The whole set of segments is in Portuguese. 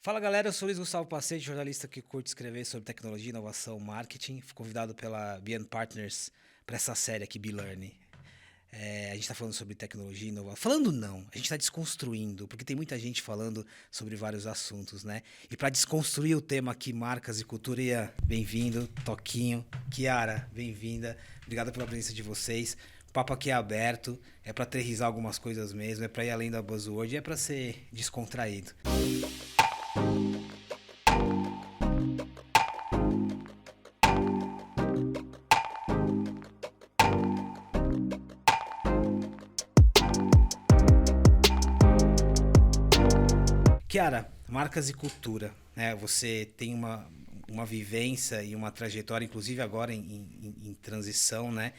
Fala galera, eu sou o Luiz Gustavo Pacete, jornalista que curte escrever sobre tecnologia, inovação, marketing. Fui convidado pela BN Partners para essa série aqui, Be-Learn. A gente está falando sobre tecnologia, inovação. Falando não, a gente está desconstruindo, porque tem muita gente falando sobre vários assuntos, né? E para desconstruir o tema aqui, marcas e cultura, bem-vindo, Toquinho, Kiara, bem-vinda. Obrigado pela presença de vocês. O papo aqui é aberto, é para aterrissar algumas coisas mesmo, é para ir além da buzzword, é para ser descontraído. Kiara, marcas e cultura, né? Você tem uma vivência e uma trajetória, inclusive agora em transição, né?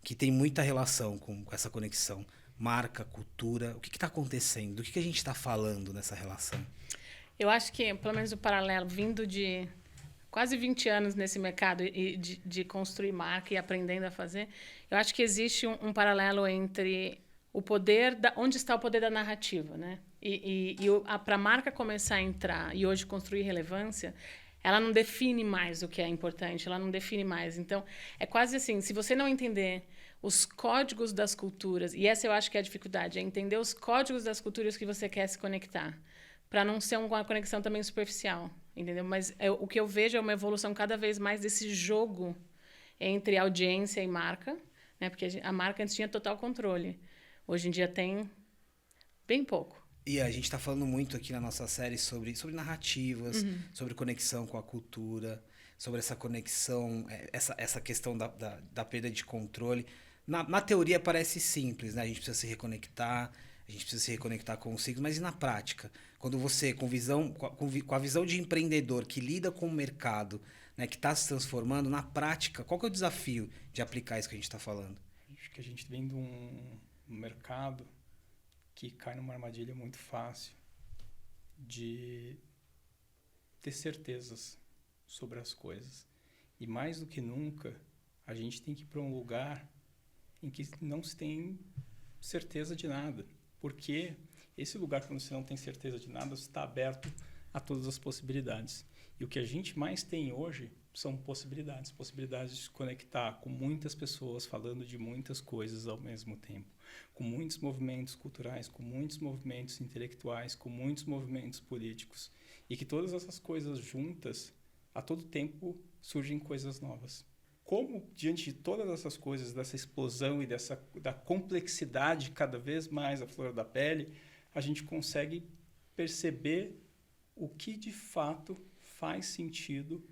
Que tem muita relação com essa conexão. Marca, cultura, o que está acontecendo? Do que a gente está falando nessa relação? Eu acho que, pelo menos o paralelo, vindo de quase 20 anos nesse mercado e de construir marca e aprendendo a fazer, eu acho que existe um paralelo entre o poder, onde está o poder da narrativa, né? Para a marca começar a entrar e hoje construir relevância, ela não define mais o que é importante, ela não define mais. Então, é quase assim, se você não entender os códigos das culturas, e essa eu acho que é a dificuldade, é entender os códigos das culturas que você quer se conectar, para não ser uma conexão também superficial, entendeu? Mas o que eu vejo é uma evolução cada vez mais desse jogo entre audiência e marca, né? Porque a marca antes tinha total controle. Hoje em dia tem bem pouco. E a gente está falando muito aqui na nossa série sobre narrativas, sobre conexão com a cultura, sobre essa conexão, essa questão da perda de controle. Na teoria parece simples, né? A gente precisa se reconectar, a gente precisa se reconectar com os ciclos, mas e na prática? Quando você, com a visão de empreendedor que lida com o mercado, né, que está se transformando, na prática, qual que é o desafio de aplicar isso que a gente está falando? Acho que a gente vem de um mercado que cai numa armadilha muito fácil de ter certezas sobre as coisas. E mais do que nunca, a gente tem que ir para um lugar em que não se tem certeza de nada. Porque esse lugar, quando você não tem certeza de nada, você está aberto a todas as possibilidades. E o que a gente mais tem hoje são possibilidades. Possibilidades de se conectar com muitas pessoas falando de muitas coisas ao mesmo tempo. Com muitos movimentos culturais, com muitos movimentos intelectuais, com muitos movimentos políticos. E que todas essas coisas juntas, a todo tempo, surgem coisas novas. Como, diante de todas essas coisas, dessa explosão e da complexidade cada vez mais à flor da pele, a gente consegue perceber o que de fato faz sentido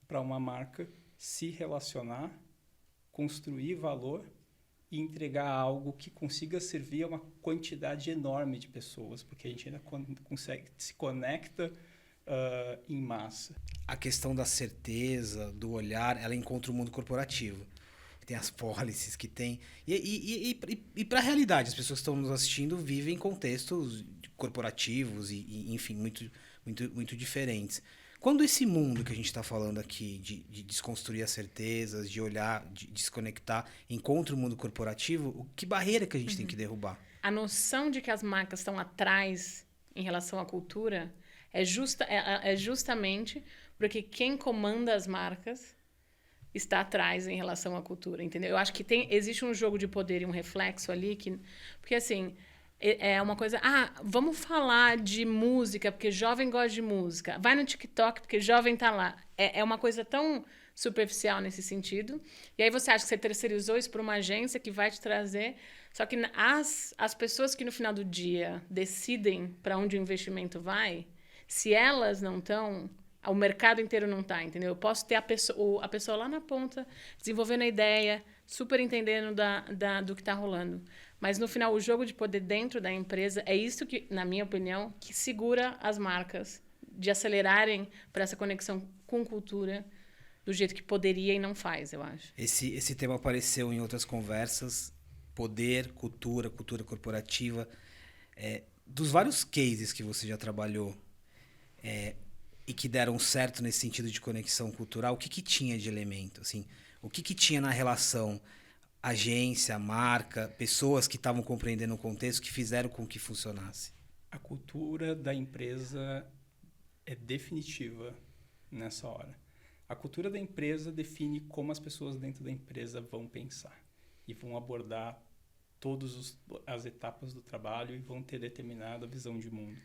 para uma marca se relacionar, construir valor e entregar algo que consiga servir a uma quantidade enorme de pessoas, porque a gente ainda consegue se conecta em massa. A questão da certeza, do olhar, ela encontra o mundo corporativo. Tem as policies que tem. E para a realidade, as pessoas que estão nos assistindo vivem em contextos corporativos enfim, muito diferentes. Quando esse mundo que a gente está falando aqui, de desconstruir as certezas, de olhar, de desconectar, encontra o mundo corporativo, que barreira que a gente tem que derrubar? A noção de que as marcas estão atrás em relação à cultura é justamente porque quem comanda as marcas está atrás em relação à cultura, entendeu? Eu acho que existe um jogo de poder e um reflexo ali que... Porque, assim, é uma coisa... vamos falar de música, porque jovem gosta de música. Vai no TikTok, porque jovem tá lá. É uma coisa tão superficial nesse sentido. E aí você acha que você terceirizou isso para uma agência que vai te trazer... Só que as pessoas que no final do dia decidem para onde o investimento vai, se elas não estão... O mercado inteiro não está, entendeu? Eu posso ter a pessoa lá na ponta, desenvolvendo a ideia, super entendendo do que está rolando. Mas, no final, o jogo de poder dentro da empresa é isso que, na minha opinião, que segura as marcas de acelerarem para essa conexão com cultura do jeito que poderia e não faz, eu acho. Esse tema apareceu em outras conversas. Poder, cultura corporativa. Dos vários cases que você já trabalhou, e que deram certo nesse sentido de conexão cultural, o que tinha de elemento? Assim, o que tinha na relação agência, marca, pessoas que estavam compreendendo o contexto, que fizeram com que funcionasse? A cultura da empresa é definitiva nessa hora. A cultura da empresa define como as pessoas dentro da empresa vão pensar e vão abordar todas as etapas do trabalho e vão ter determinada visão de mundo.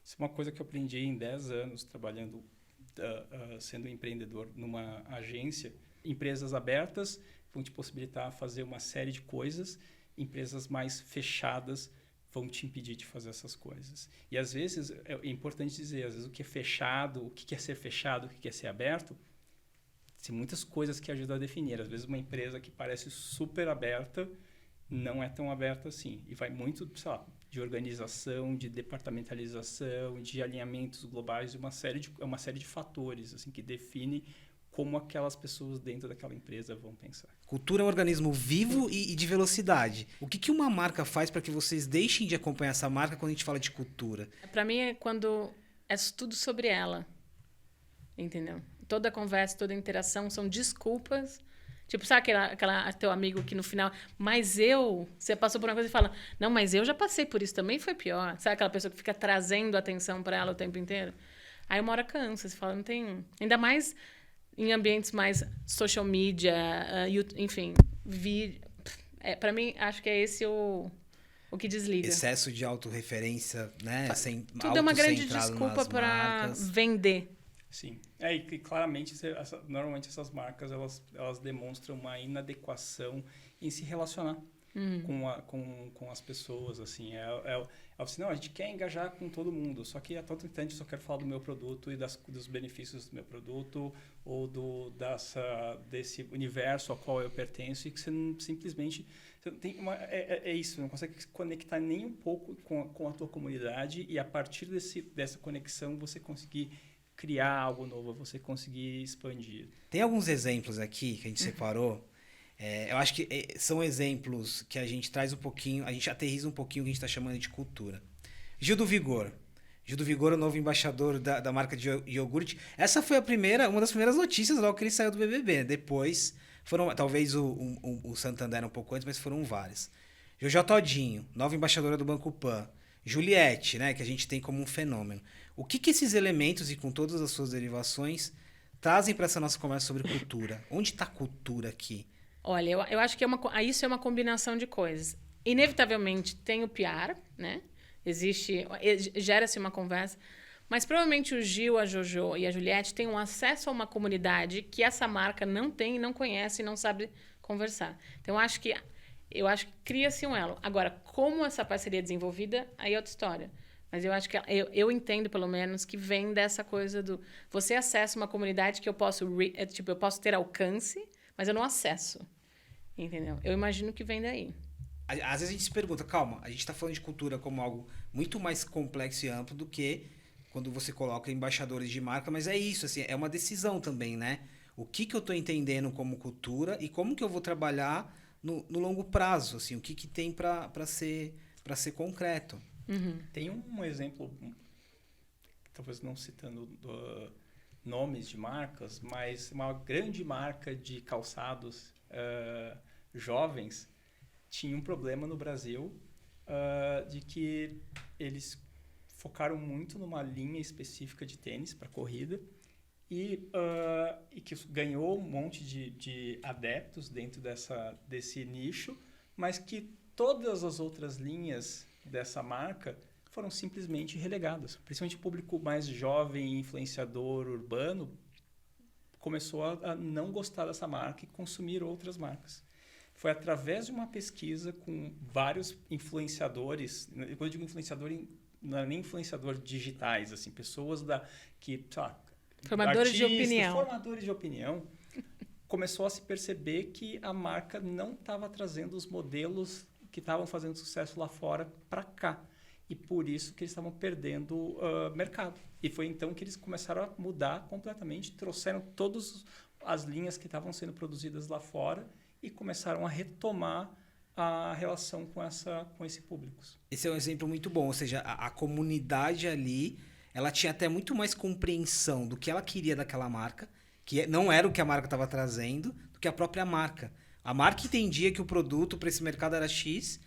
Isso é uma coisa que eu aprendi em 10 anos trabalhando, sendo empreendedor numa agência. Empresas abertas vão te possibilitar fazer uma série de coisas, empresas mais fechadas vão te impedir de fazer essas coisas. E às vezes, é importante dizer, às vezes o que é fechado, o que é ser fechado, o que é ser aberto, tem muitas coisas que ajudam a definir. Às vezes uma empresa que parece super aberta não é tão aberta assim. E vai muito, sei lá, de organização, de departamentalização, de alinhamentos globais, uma série de fatores assim, que define como aquelas pessoas dentro daquela empresa vão pensar. Cultura é um organismo vivo e de velocidade. O que uma marca faz para que vocês deixem de acompanhar essa marca quando a gente fala de cultura? Para mim é quando é tudo sobre ela, entendeu? Toda conversa, toda interação são desculpas. Tipo, sabe aquela teu amigo que no final... Você passou por uma coisa e fala... Não, mas eu já passei por isso, também foi pior. Sabe aquela pessoa que fica trazendo atenção para ela o tempo inteiro? Aí uma hora cansa, você fala, não tem... Ainda mais em ambientes mais social media, enfim, vídeo. Para mim, acho que é esse o que desliga. Excesso de autorreferência, né? Tudo é uma grande desculpa para vender. Sim. E claramente, normalmente essas marcas, elas demonstram uma inadequação em se relacionar com as pessoas, assim. Assim, não, a gente quer engajar com todo mundo, só que a todo instante eu só quero falar do meu produto e dos benefícios do meu produto ou desse universo ao qual eu pertenço, e que você não, simplesmente... Você não tem isso, não consegue se conectar nem um pouco com a tua comunidade, e a partir dessa conexão você conseguir criar algo novo, você conseguir expandir. Tem alguns exemplos aqui que a gente separou. Eu acho que são exemplos que a gente traz um pouquinho, a gente aterriza um pouquinho o que a gente está chamando de cultura. Gil do Vigor. Gil do Vigor é o novo embaixador da marca de iogurte. Essa foi uma das primeiras notícias logo que ele saiu do BBB. Depois foram, talvez o Santander um pouco antes, mas foram vários. Jojo Todinho, nova embaixadora do Banco Pan. Juliette, né, que a gente tem como um fenômeno. O que esses elementos, e com todas as suas derivações, trazem para essa nossa conversa sobre cultura? Onde está a cultura aqui? Olha, eu acho que isso é uma combinação de coisas. Inevitavelmente tem o PR, né? Gera-se uma conversa, mas provavelmente o Gil, a Jojo e a Juliette têm um acesso a uma comunidade que essa marca não tem, não conhece e não sabe conversar. Então, eu acho que cria-se um elo. Agora, como essa parceria é desenvolvida, aí é outra história. Mas eu acho que eu entendo, pelo menos, que vem dessa coisa do... Você acessa uma comunidade que eu posso ter alcance, mas eu não acesso. Entendeu? Eu imagino que vem daí. Às vezes a gente se pergunta, calma, a gente está falando de cultura como algo muito mais complexo e amplo do que quando você coloca embaixadores de marca, mas é isso, assim, é uma decisão também, né? O que eu estou entendendo como cultura e como que eu vou trabalhar no longo prazo, assim, o que tem para ser concreto. Uhum. Tem um exemplo, talvez não citando nomes de marcas, mas uma grande marca de calçados jovens tinha um problema no Brasil de que eles focaram muito numa linha específica de tênis para corrida e que ganhou um monte de adeptos dentro desse nicho, mas que todas as outras linhas dessa marca foram simplesmente relegadas. Principalmente o público mais jovem, influenciador, urbano, começou a não gostar dessa marca e consumir outras marcas. Foi através de uma pesquisa com vários influenciadores, quando eu digo influenciador, não é nem influenciador digitais, assim, pessoas formadores de opinião, começou a se perceber que a marca não estava trazendo os modelos que estavam fazendo sucesso lá fora para cá. E por isso que eles estavam perdendo mercado. E foi então que eles começaram a mudar completamente, trouxeram todas as linhas que estavam sendo produzidas lá fora e começaram a retomar a relação com esse público. Esse é um exemplo muito bom, ou seja, a comunidade ali, ela tinha até muito mais compreensão do que ela queria daquela marca, que não era o que a marca estava trazendo, do que a própria marca. A marca entendia que o produto para esse mercado era X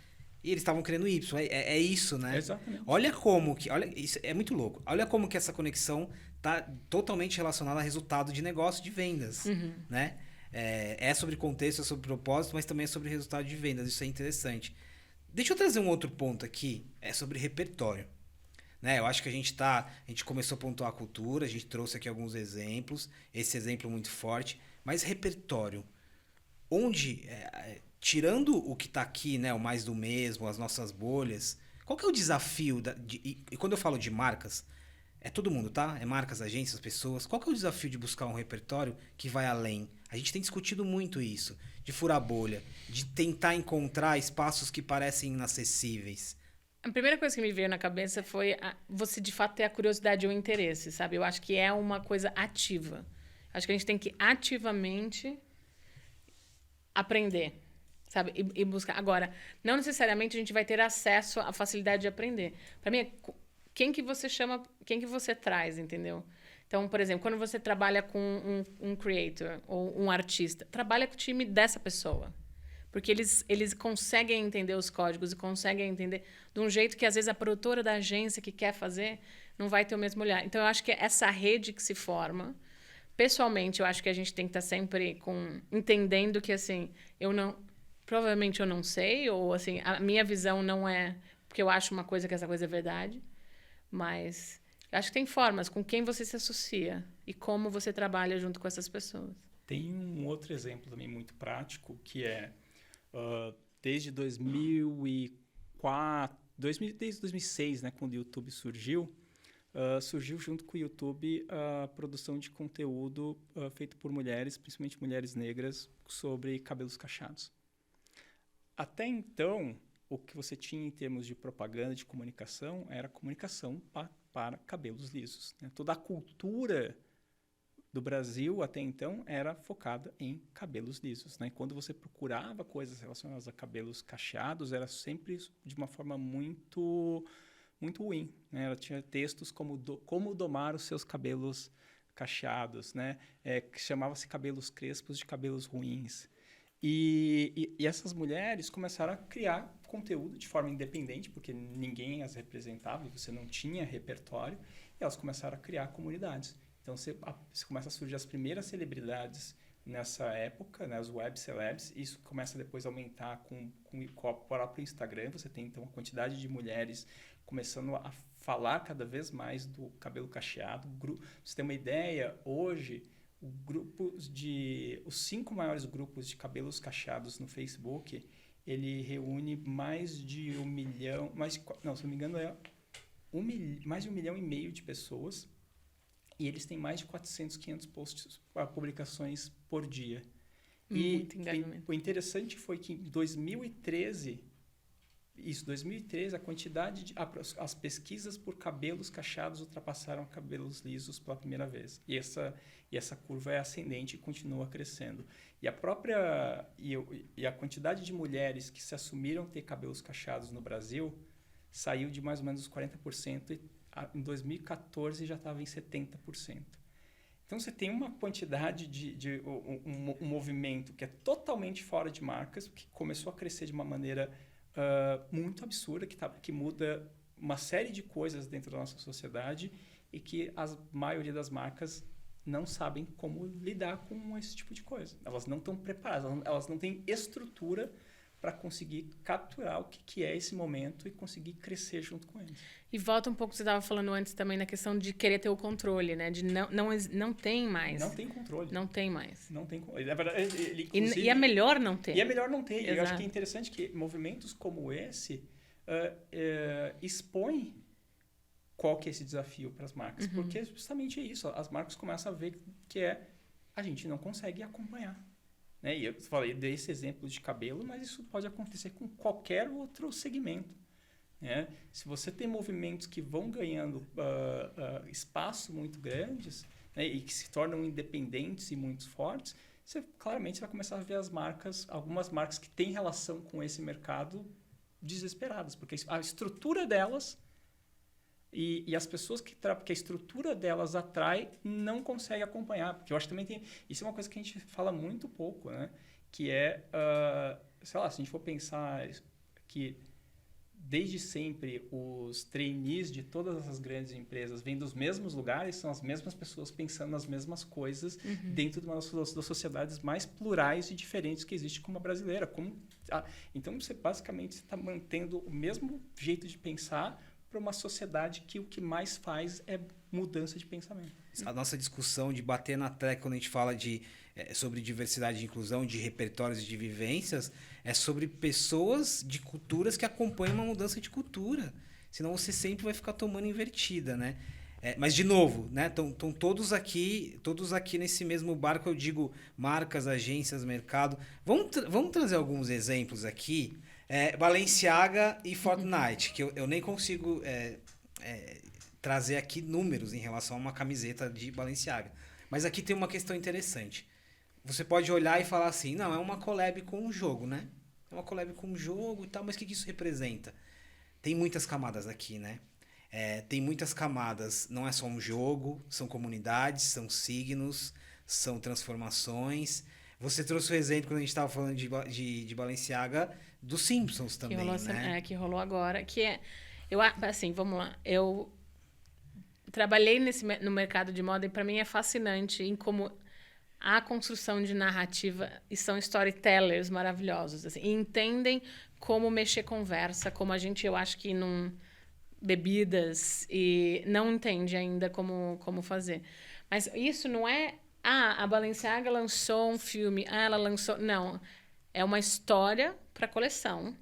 e eles estavam querendo Y. É isso, né? Exatamente. Olha, isso é muito louco. Olha como que essa conexão tá totalmente relacionado a resultado de negócio, de vendas, né? É sobre contexto, é sobre propósito, mas também é sobre resultado de vendas. Isso é interessante. Deixa eu trazer um outro ponto aqui, é sobre repertório. Né? Eu acho que a gente começou a pontuar a cultura, a gente trouxe aqui alguns exemplos, esse exemplo muito forte, mas repertório. Onde, tirando o que está aqui, né, o mais do mesmo, as nossas bolhas, qual que é o desafio? E quando eu falo de marcas, é todo mundo, tá? É marcas, agências, pessoas. Qual que é o desafio de buscar um repertório que vai além? A gente tem discutido muito isso, de furar a bolha, de tentar encontrar espaços que parecem inacessíveis. A primeira coisa que me veio na cabeça foi você, de fato, ter a curiosidade ou o interesse, sabe? Eu acho que é uma coisa ativa. Acho que a gente tem que ativamente aprender, sabe? E buscar. Agora, não necessariamente a gente vai ter acesso à facilidade de aprender. Para mim, quem que você chama, quem que você traz, entendeu? Então, por exemplo, quando você trabalha com um creator ou um artista, trabalha com o time dessa pessoa. Porque eles conseguem entender os códigos e conseguem entender de um jeito que, às vezes, a produtora da agência que quer fazer não vai ter o mesmo olhar. Então, eu acho que essa rede que se forma... Pessoalmente, eu acho que a gente tem que estar sempre entendendo que, assim, provavelmente eu não sei, ou, assim, a minha visão não é porque eu acho uma coisa que essa coisa é verdade, mas eu acho que tem formas com quem você se associa e como você trabalha junto com essas pessoas. Tem um outro exemplo também muito prático, que é desde 2004, desde 2006, né, quando o YouTube surgiu, surgiu junto com o YouTube a produção de conteúdo feito por mulheres, principalmente mulheres negras, sobre cabelos cacheados. Até então, o que você tinha em termos de propaganda, de comunicação, era comunicação para cabelos lisos, né? Toda a cultura do Brasil, até então, era focada em cabelos lisos, né? Quando você procurava coisas relacionadas a cabelos cacheados, era sempre de uma forma muito ruim, né? Ela tinha textos como como domar os seus cabelos cacheados, né? Que chamava-se cabelos crespos de cabelos ruins. E essas mulheres começaram a criar conteúdo de forma independente, porque ninguém as representava e você não tinha repertório, e elas começaram a criar comunidades. Então, você começa a surgir as primeiras celebridades nessa época, né, as web celebs. Isso começa depois a aumentar com o próprio Instagram. Você tem, então, uma quantidade de mulheres começando a falar cada vez mais do cabelo cacheado. Pra você ter uma ideia, hoje, os 5 maiores grupos de cabelos cacheados no Facebook, ele reúne mais de 1 milhão... se não me engano, mais de 1,5 milhão de pessoas. E eles têm mais de 400, 500 posts, publicações por dia. Muito engajamento. O interessante foi que em 2013, a quantidade as pesquisas por cabelos cacheados ultrapassaram cabelos lisos pela primeira vez. E essa curva é ascendente e continua crescendo. E a quantidade de mulheres que se assumiram ter cabelos cacheados no Brasil saiu de mais ou menos 40% e em 2014 já estava em 70%. Então, você tem uma quantidade um movimento que é totalmente fora de marcas, que começou a crescer de uma maneira muito absurda, que muda uma série de coisas dentro da nossa sociedade e que a maioria das marcas não sabem como lidar com esse tipo de coisa. Elas não estão preparadas, elas não têm estrutura para conseguir capturar o que é esse momento e conseguir crescer junto com eles. E volta um pouco, você estava falando antes também na questão de querer ter o controle, né? De não tem mais. Não tem controle. Não tem mais. Não tem controle. Na verdade, E é melhor não ter. E é melhor não ter. Exato. Eu acho que é interessante que movimentos como esse expõem qual que é esse desafio para as marcas. Uhum. Porque justamente é isso. As marcas começam a ver que a gente não consegue acompanhar. Né? E eu falei desse exemplo de cabelo, mas isso pode acontecer com qualquer outro segmento. Né? Se você tem movimentos que vão ganhando espaço muito grandes, né, e que se tornam independentes e muito fortes, claramente vai começar a ver algumas marcas que têm relação com esse mercado desesperadas, porque a estrutura delas e as pessoas que a estrutura delas atrai não conseguem acompanhar. Porque eu acho que também isso é uma coisa que a gente fala muito pouco, né? Que sei lá, se a gente for pensar que desde sempre, os trainees de todas essas grandes empresas vêm dos mesmos lugares, são as mesmas pessoas pensando nas mesmas coisas dentro de uma das sociedades mais plurais e diferentes que existe como a brasileira. Então, você basicamente está mantendo o mesmo jeito de pensar para uma sociedade que o que mais faz é mudança de pensamento. A nossa discussão de bater na tecla quando a gente fala sobre diversidade e inclusão, de repertórios e de vivências, é sobre pessoas de culturas que acompanham uma mudança de cultura. Senão você sempre vai ficar tomando invertida, né? Mas, de novo, né? Estão todos aqui nesse mesmo barco, eu digo marcas, agências, mercado. Vamos trazer alguns exemplos aqui. Balenciaga e Fortnite, que eu nem consigo trazer aqui números em relação a uma camiseta de Balenciaga. Mas aqui tem uma questão interessante. Você pode olhar e falar assim, não, é uma collab com um jogo, né? É uma collab com um jogo e tal, mas o que isso representa? Tem muitas camadas aqui, né? Tem muitas camadas, não é só um jogo, são comunidades, são signos, são transformações. Você trouxe o exemplo, quando a gente estava falando de Balenciaga, dos Simpsons também, né? Que rolou agora, assim, vamos lá, eu trabalhei no mercado de moda e para mim é fascinante em como a construção de narrativa e são storytellers maravilhosos, assim, e entendem como mexer conversa, como a gente, eu acho que não... bebidas e não entende ainda como fazer. Mas isso não é... a Balenciaga lançou um filme, ela lançou... Não, é uma história para coleção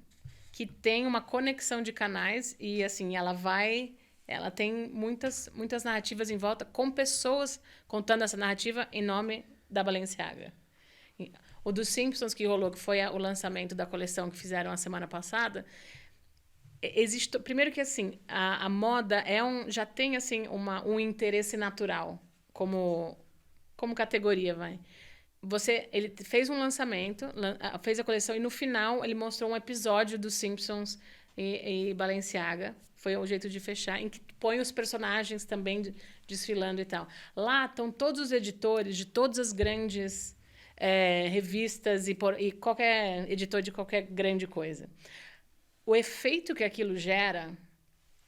que tem uma conexão de canais e, assim, ela tem muitas narrativas em volta com pessoas contando essa narrativa em nome da Balenciaga. O dos Simpsons que rolou, que foi o lançamento da coleção que fizeram a semana passada, primeiro que assim a moda já tem assim um interesse natural como categoria, vai. Ele fez um lançamento, fez a coleção e no final ele mostrou um episódio dos Simpsons e Balenciaga. Foi o jeito de fechar, em que põe os personagens também desfilando e tal. Lá estão todos os editores de todas as grandes revistas e qualquer editor de qualquer grande coisa. O efeito que aquilo gera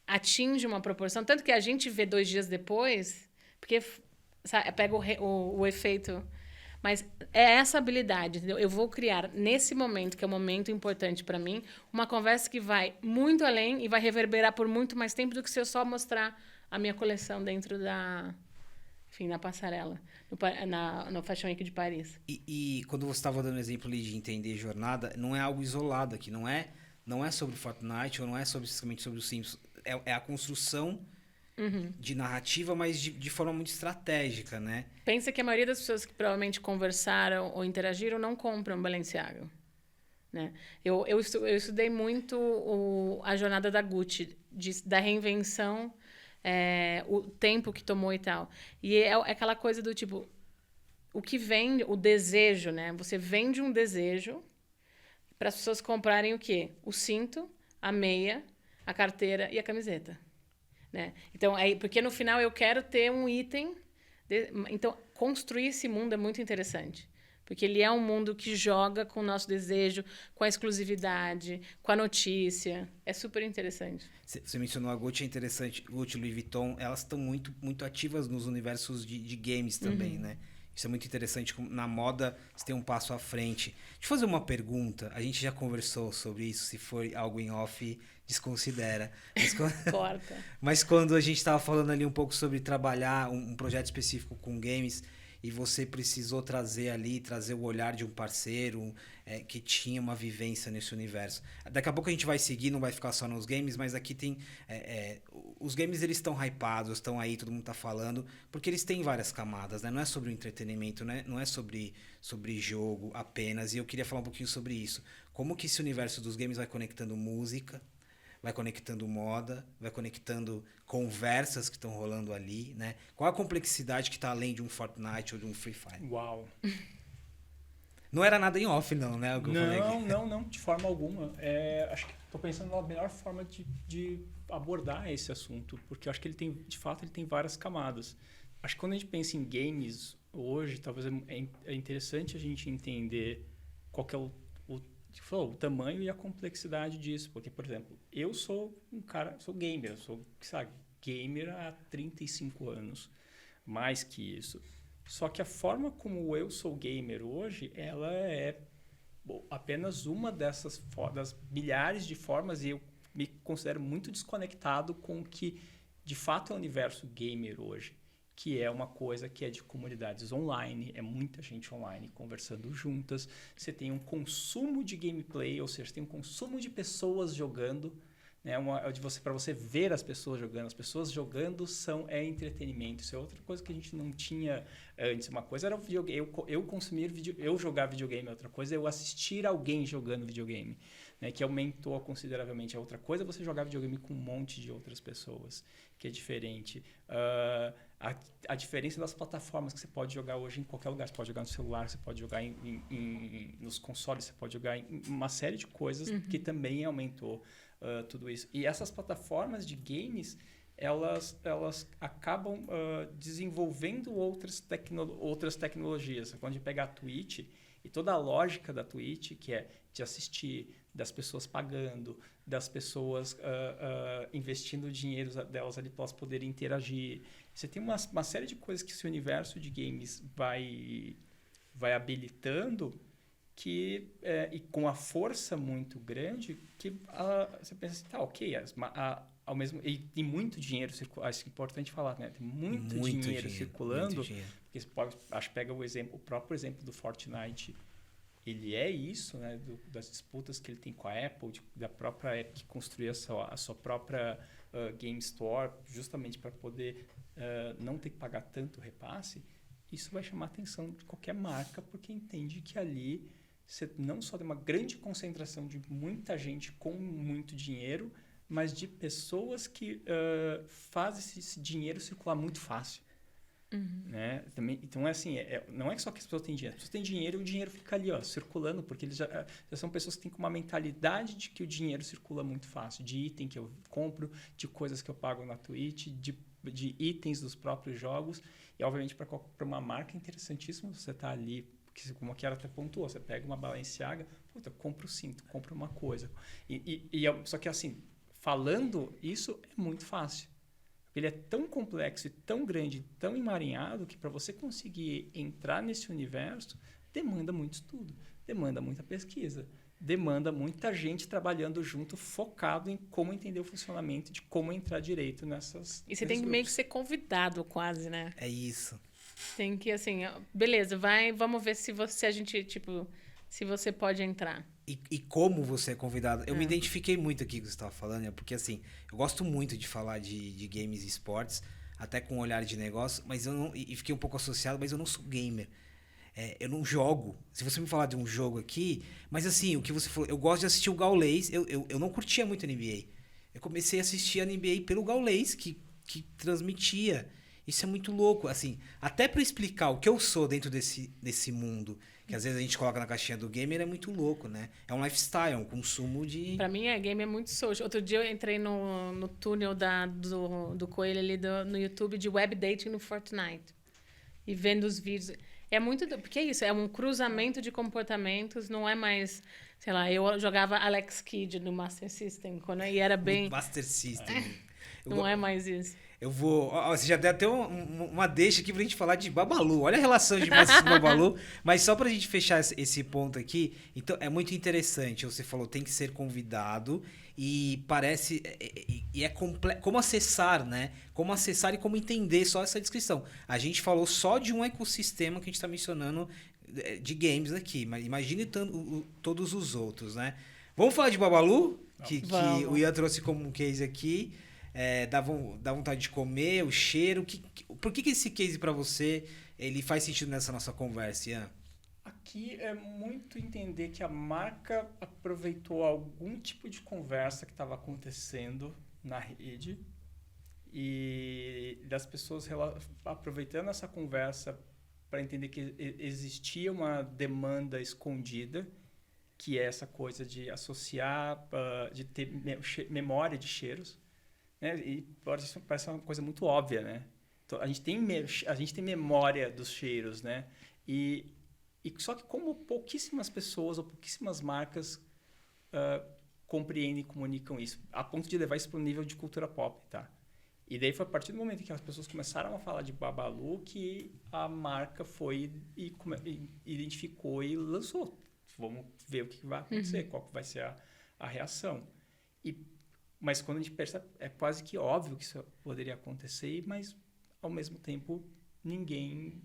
atinge uma proporção, tanto que a gente vê 2 dias depois, porque sabe, pega o efeito. Mas é essa habilidade, entendeu? Eu vou criar, nesse momento, que é um momento importante para mim, uma conversa que vai muito além e vai reverberar por muito mais tempo do que se eu só mostrar a minha coleção dentro na passarela, no Fashion Week de Paris. E quando você estava dando exemplo ali de entender jornada, não é algo isolado aqui, não é sobre Fortnite ou não é especificamente sobre os Simpsons. É a construção de narrativa, mas de forma muito estratégica, né? Pensa que a maioria das pessoas que provavelmente conversaram ou interagiram não compram Balenciaga, né? Eu estudei muito a jornada da Gucci, da reinvenção, o tempo que tomou e tal. E é aquela coisa do tipo, o que vende, o desejo, né? Você vende um desejo para as pessoas comprarem o quê? O cinto, a meia, a carteira e a camiseta, né? Então, porque no final eu quero ter um item. Então, construir esse mundo é muito interessante. Porque ele é um mundo que joga com o nosso desejo, com a exclusividade, com a notícia. É super interessante. Você mencionou a Gucci, é interessante. Gucci, Louis Vuitton, elas estão muito, muito ativas nos universos de games também, né? Isso é muito interessante. Na moda, você tem um passo à frente. Deixa eu fazer uma pergunta. A gente já conversou sobre isso. Se for algo em off, desconsidera. Corta. Mas quando a gente estava falando ali um pouco sobre trabalhar um projeto específico com games e você precisou trazer o olhar de um parceiro que tinha uma vivência nesse universo. Daqui a pouco a gente vai seguir, não vai ficar só nos games, mas aqui tem... os games, eles estão hypados, estão aí, todo mundo está falando, porque eles têm várias camadas, né? Não é sobre o entretenimento, né? Não é sobre jogo apenas, e eu queria falar um pouquinho sobre isso. Como que esse universo dos games vai conectando música, vai conectando moda, vai conectando conversas que estão rolando ali, né? Qual a complexidade que está além de um Fortnite ou de um Free Fire? Uau! Não era nada em off, não, né? Não, de forma alguma. Acho que estou pensando na melhor forma de abordar esse assunto, porque eu acho que ele tem várias camadas. Acho que quando a gente pensa em games hoje, talvez é interessante a gente entender qual que é o falou, o tamanho e a complexidade disso. Porque, por exemplo, eu sou um cara, sou gamer, sou, sabe, gamer há 35 anos, mais que isso. Só que a forma como eu sou gamer hoje, ela é apenas uma dessas das milhares de formas, e eu me considero muito desconectado com o que de fato é o universo gamer hoje, que é uma coisa que é de comunidades online, é muita gente online conversando juntas, você tem um consumo de gameplay, ou seja, tem um consumo de pessoas jogando, né? Para você ver as pessoas jogando é entretenimento. Isso é outra coisa que a gente não tinha antes. Uma coisa era eu consumir eu jogar videogame, outra coisa é eu assistir alguém jogando videogame, né? Que aumentou consideravelmente. A outra coisa é você jogar videogame com um monte de outras pessoas, que é diferente. A diferença das plataformas que você pode jogar hoje em qualquer lugar. Você pode jogar no celular, você pode jogar nos consoles, você pode jogar em uma série de coisas que também aumentou tudo isso. E essas plataformas de games, elas acabam desenvolvendo outras tecnologias. Quando a gente pega a Twitch e toda a lógica da Twitch, que é de assistir, das pessoas pagando, das pessoas investindo o dinheiro delas ali para elas poderem interagir. Você tem uma série de coisas que esse universo de games vai habilitando, que e com a força muito grande, que você pensa assim, tá, ok, ao mesmo, e muito dinheiro circulando, acho que é importante falar, né? Tem muito dinheiro circulando, muito dinheiro. Porque você pode, acho que pega o próprio exemplo do Fortnite, ele é isso, né? Das disputas que ele tem com a Apple, da própria Apple que construiu a sua própria Game Store, justamente para poder não ter que pagar tanto repasse. Isso vai chamar a atenção de qualquer marca, porque entende que ali você não só tem uma grande concentração de muita gente com muito dinheiro, mas de pessoas que fazem esse dinheiro circular muito fácil. Né? Também, então, assim, não é só que as pessoas têm dinheiro. As pessoas têm dinheiro e o dinheiro fica ali, circulando, porque eles já são pessoas que têm uma mentalidade de que o dinheiro circula muito fácil, de item que eu compro, de coisas que eu pago na Twitch, de itens dos próprios jogos. E, obviamente, para uma marca é interessantíssimo você estar ali, porque, como a Chiara até pontuou, você pega uma Balenciaga, puta, compra o cinto, compra uma coisa. Só que, assim, falando isso é muito fácil. Ele é tão complexo e tão grande, tão emaranhado, que para você conseguir entrar nesse universo, demanda muito estudo, demanda muita pesquisa, demanda muita gente trabalhando junto, focado em como entender o funcionamento, de como entrar direito nessas. E você tem que meio que ser convidado quase, né? É isso. Tem que, assim, beleza, vamos ver se você pode entrar. E como você é convidado. Eu me identifiquei muito aqui com o que você estava falando, porque assim, eu gosto muito de falar de games e esportes, até com um olhar de negócio, mas eu não. E fiquei um pouco associado, mas eu não sou gamer. Eu não jogo. Se você me falar de um jogo aqui, mas assim, o que você falou, eu gosto de assistir o Gaules, eu não curtia muito a NBA. Eu comecei a assistir a NBA pelo Gaules, que transmitia. Isso é muito louco, assim, até para explicar o que eu sou dentro desse mundo, que às vezes a gente coloca na caixinha do gamer, é muito louco, né? É um lifestyle, é um consumo de... Pra mim, game é muito social. Outro dia eu entrei no túnel do Coelho ali no YouTube de web dating no Fortnite. E vendo os vídeos. É muito... Porque é isso, é um cruzamento de comportamentos, não é mais... Sei lá, eu jogava Alex Kidd no Master System, e era bem... Master System. Não é mais isso. Eu vou... Você já deu até uma deixa aqui pra gente falar de Babalu. Olha a relação de Master System e Babalu. Mas só pra gente fechar esse ponto aqui, então é muito interessante. Você falou, tem que ser convidado e parece... E é como acessar, né? Como acessar e como entender só essa descrição. A gente falou só de um ecossistema que a gente tá mencionando de games aqui. Mas imagine todos os outros, né? Vamos falar de Babalu? Que o Ian trouxe como um case aqui. Dá vontade de comer, o cheiro. Por que esse case para você ele faz sentido nessa nossa conversa, Ian? Aqui é muito entender que a marca aproveitou algum tipo de conversa que estava acontecendo na rede e das pessoas aproveitando essa conversa para entender que existia uma demanda escondida, que é essa coisa de associar, de ter memória de cheiros. Né? E parece uma coisa muito óbvia, né? Então, a gente tem memória dos cheiros, né? E E só que como pouquíssimas pessoas ou pouquíssimas marcas compreendem e comunicam isso, a ponto de levar isso para o nível de cultura pop, tá? E daí foi a partir do momento em que as pessoas começaram a falar de Babalu que a marca foi e identificou e lançou. Vamos ver o que vai acontecer, qual que vai ser a reação. Mas quando a gente percebe, é quase que óbvio que isso poderia acontecer, mas ao mesmo tempo ninguém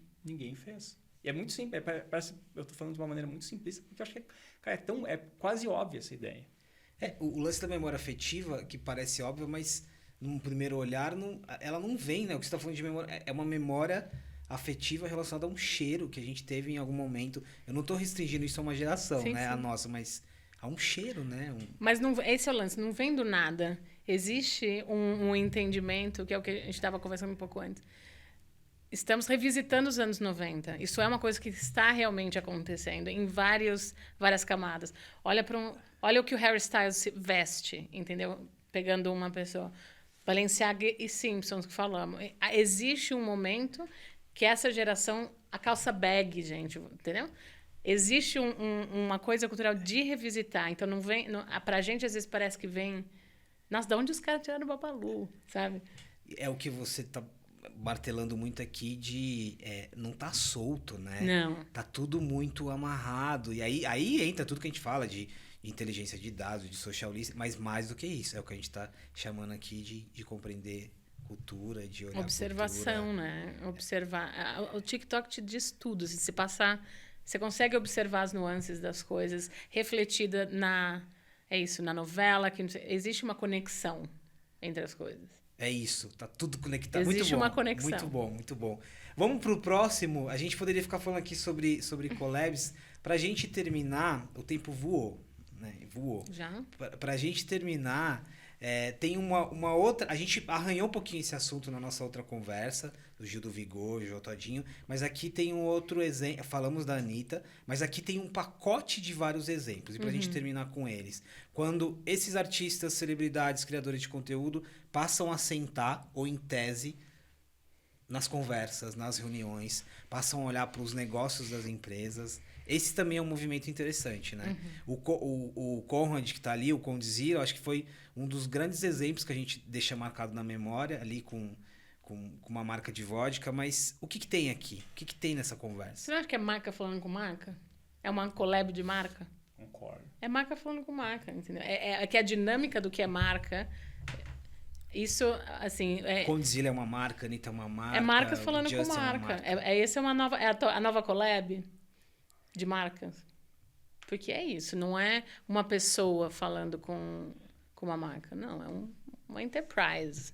fez. E é muito simples, parece, eu estou falando de uma maneira muito simplista, porque eu acho que cara, é quase óbvia essa ideia. O lance da memória afetiva, que parece óbvio, mas num primeiro olhar, ela não vem, né? O que você está falando de memória é uma memória afetiva relacionada a um cheiro que a gente teve em algum momento. Eu não estou restringindo isso a uma geração, sim, né? sim. A nossa, mas a um cheiro, né? Mas não, esse é o lance, não vem do nada. Existe um entendimento, que é o que a gente estava conversando um pouco antes. Estamos revisitando os anos 90. Isso é uma coisa que está realmente acontecendo em várias camadas. Olha o que o Harry Styles veste, entendeu? Pegando uma pessoa. Balenciaga e Simpsons, que falamos. Existe um momento que essa geração... A calça bag, gente, entendeu? Existe uma coisa cultural de revisitar. Então, não vem... Pra gente, às vezes, parece que vem... Nossa, de onde os caras tiraram o Babalu, sabe? É o que você tá martelando muito aqui de não tá solto, né? Não. Tá tudo muito amarrado. E aí entra tudo que a gente fala de inteligência de dados, de social listening, mas mais do que isso. É o que a gente tá chamando aqui de compreender cultura, de olhar observação, cultura. né? Observar. O TikTok te diz tudo. Se você passar... Você consegue observar as nuances das coisas, refletida na novela. Existe uma conexão entre as coisas. É isso, tá tudo conectado. Existe muito bom, uma conexão. Muito bom, muito bom. Vamos pro próximo. A gente poderia ficar falando aqui sobre collabs. Pra gente terminar, o tempo voou, né? Voou. Já? Pra gente terminar, tem uma outra... A gente arranhou um pouquinho esse assunto na nossa outra conversa, do Gil do Vigor, João Todinho, mas aqui tem um outro exemplo. Falamos da Anitta, mas aqui tem um pacote de vários exemplos. E pra gente terminar com eles. Quando esses artistas, celebridades, criadores de conteúdo passam a sentar, ou em tese, nas conversas, nas reuniões, passam a olhar para os negócios das empresas. Esse também é um movimento interessante, né? O Conrad, que está ali, o Condzilla, eu acho que foi um dos grandes exemplos que a gente deixa marcado na memória, ali com uma marca de vodka, mas o que tem aqui? O que tem nessa conversa? Você não acha que é marca falando com marca? É uma collab de marca? Concordo. É marca falando com marca, entendeu? É que a dinâmica do que é marca... Isso, assim... Condzilla é uma marca, Anitta é uma marca... É marca falando Just com marca. É uma marca. A nova collab de marcas. Porque é isso, não é uma pessoa falando com uma marca. Não, é uma enterprise.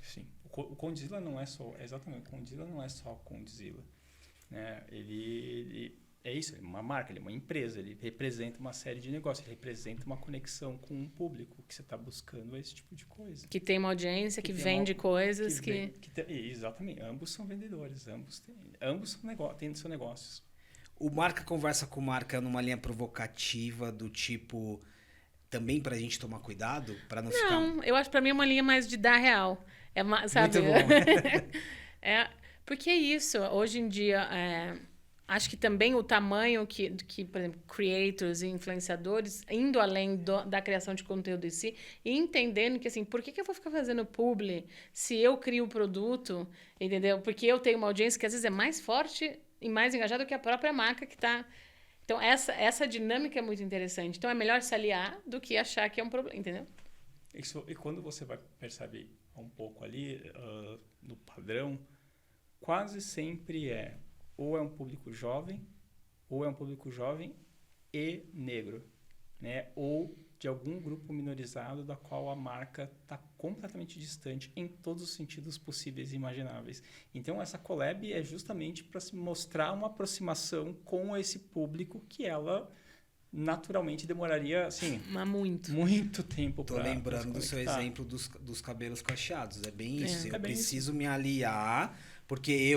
Sim. O Condzilla não é só... Exatamente, o Condzilla não é só Condzilla. Né? Ele é isso, ele é uma marca, ele é uma empresa, ele representa uma série de negócios, ele representa uma conexão com um público que você está buscando esse tipo de coisa. Que tem uma audiência, que vende coisas, exatamente, ambos são vendedores, ambos têm seus negócios. O marca conversa com marca numa linha provocativa do tipo... Também pra gente tomar cuidado, para não ficar... Não, eu acho pra mim é uma linha mais de dar real. Sabe? Muito bom. Porque é isso, hoje em dia... Acho que também o tamanho que, por exemplo, creators e influenciadores, indo além da criação de conteúdo em si, e entendendo que, assim, por que eu vou ficar fazendo publi se eu crio o produto, entendeu? Porque eu tenho uma audiência que, às vezes, é mais forte e mais engajada do que a própria marca que está... Então, essa dinâmica é muito interessante. Então, é melhor se aliar do que achar que é um problema, entendeu? Isso, e quando você vai perceber um pouco ali, no padrão, quase sempre ou é um público jovem e negro, né? Ou de algum grupo minorizado da qual a marca está completamente distante em todos os sentidos possíveis e imagináveis. Então, essa collab é justamente para se mostrar uma aproximação com esse público que ela naturalmente demoraria, assim... Mas muito tempo para... Tô lembrando do seu exemplo dos cabelos cacheados. É bem isso. Eu preciso me aliar... Porque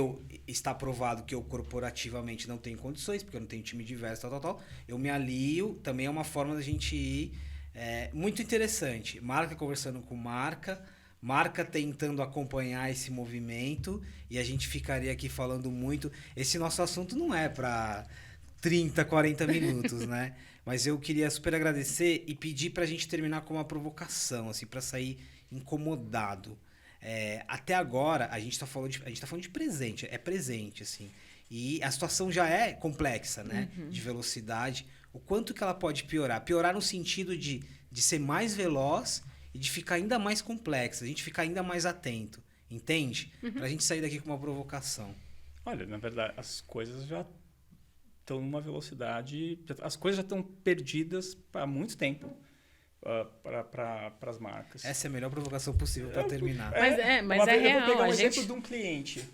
está provado que eu corporativamente não tenho condições, porque eu não tenho time diverso, tal. Eu me alio, também é uma forma da gente ir muito interessante. Marca conversando com marca tentando acompanhar esse movimento, e a gente ficaria aqui falando muito. Esse nosso assunto não é para 30, 40 minutos, né? Mas eu queria super agradecer e pedir pra gente terminar com uma provocação, assim, pra sair incomodado. Até agora, a gente tá falando de presente, é presente, assim. E a situação já é complexa, né? De velocidade. O quanto que ela pode piorar? Piorar no sentido de ser mais veloz e de ficar ainda mais complexa, a gente ficar ainda mais atento, entende? Pra gente sair daqui com uma provocação. Olha, na verdade, as coisas já estão numa velocidade... As coisas já estão perdidas há muito tempo para as marcas. Essa é a melhor provocação possível para terminar. Mas é real. Eu vou pegar um gente... exemplo de um cliente.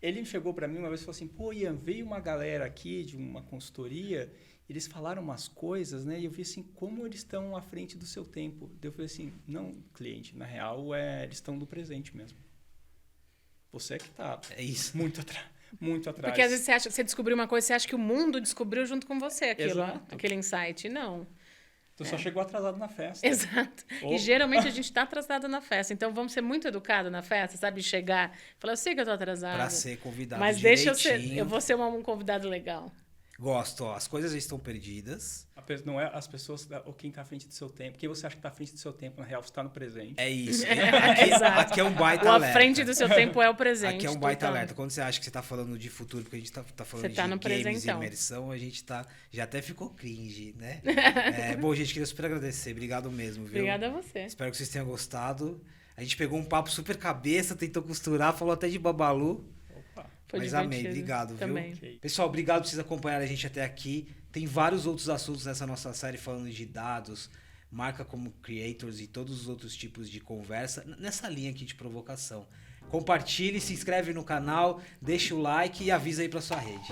Ele chegou para mim uma vez e falou assim, pô, Ian, veio uma galera aqui de uma consultoria, eles falaram umas coisas, né? E eu vi assim, como eles estão à frente do seu tempo. Daí eu falei assim, não, cliente, na real, eles estão no presente mesmo. Você é que está muito atrás. Muito atrás. Porque às vezes você descobriu uma coisa, você acha que o mundo descobriu junto com você aquele insight. Não. Tu só chegou atrasado na festa. Exato. E geralmente a gente está atrasado na festa. Então vamos ser muito educados na festa, sabe? Chegar, falar, eu sei que eu tô atrasado. Para ser convidado mas direitinho. Deixa eu vou ser um convidado legal. Gosto, as coisas já estão perdidas. Não é as pessoas, ou quem está à frente do seu tempo. Quem você acha que está à frente do seu tempo, na real, você está no presente. É isso. Exato. Aqui é um baita alerta. alerta. À frente do seu tempo é o presente. Aqui é um baita alerta. Quando você acha que você está falando de futuro, porque a gente está falando de games presentão. e imersão, a gente já até ficou cringe, né? Bom, gente, queria super agradecer. Obrigado mesmo, viu? Obrigada a você. Espero que vocês tenham gostado. A gente pegou um papo super cabeça, tentou costurar, falou até de Babalu. Mas amei, obrigado, também. Viu? Pessoal, obrigado por vocês acompanharem a gente até aqui. Tem vários outros assuntos nessa nossa série falando de dados, marca como creators e todos os outros tipos de conversa, nessa linha aqui de provocação. Compartilhe, se inscreve no canal, deixa o like e avisa aí pra sua rede.